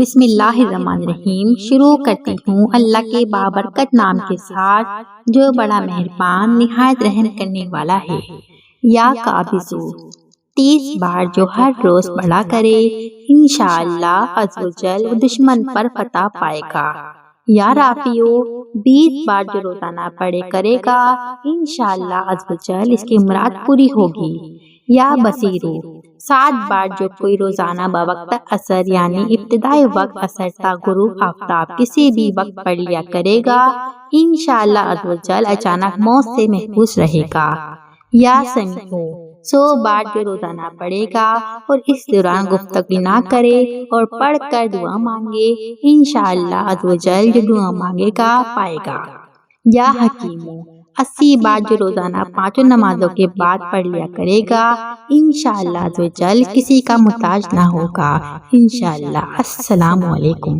بسم اللہ الرحمن الرحیم۔ شروع کرتی ہوں اللہ کے بابرکت نام کے ساتھ جو بڑا مہربان نہایت رحم کرنے والا ہے۔ یا قابضو 30 بار جو ہر روز پڑھا کرے انشاءاللہ عز و جل وہ دشمن پر فتح پائے گا۔ یا رافیو 20 بار جو روزانہ پڑھے کرے گا انشاءاللہ عز و جل اس کی مراد پوری ہوگی۔ یا بصیرو 7 بار جو کوئی روزانہ بوقت عصر یعنی ابتدائی وقت عصر تا غروب آفتاب کسی بھی وقت پڑھ لیا کرے گا انشاءاللہ عز و جل اچانک موت سے محفوظ رہے گا۔ یا سمیعو 100 بار جو روزانہ پڑھے گا اور اس دوران گفتگو نہ کرے اور پڑھ کر دعا مانگے انشاءاللہ عز و جل جو دعا مانگے گا پائے گا۔ یا حکیمو 80 بار جو روزانہ 5 نمازوں کے بعد پڑھ لیا کرے گا انشاءاللہ عز و جل کسی کا محتاج نہ ہوگا انشاءاللہ۔ السلام علیکم۔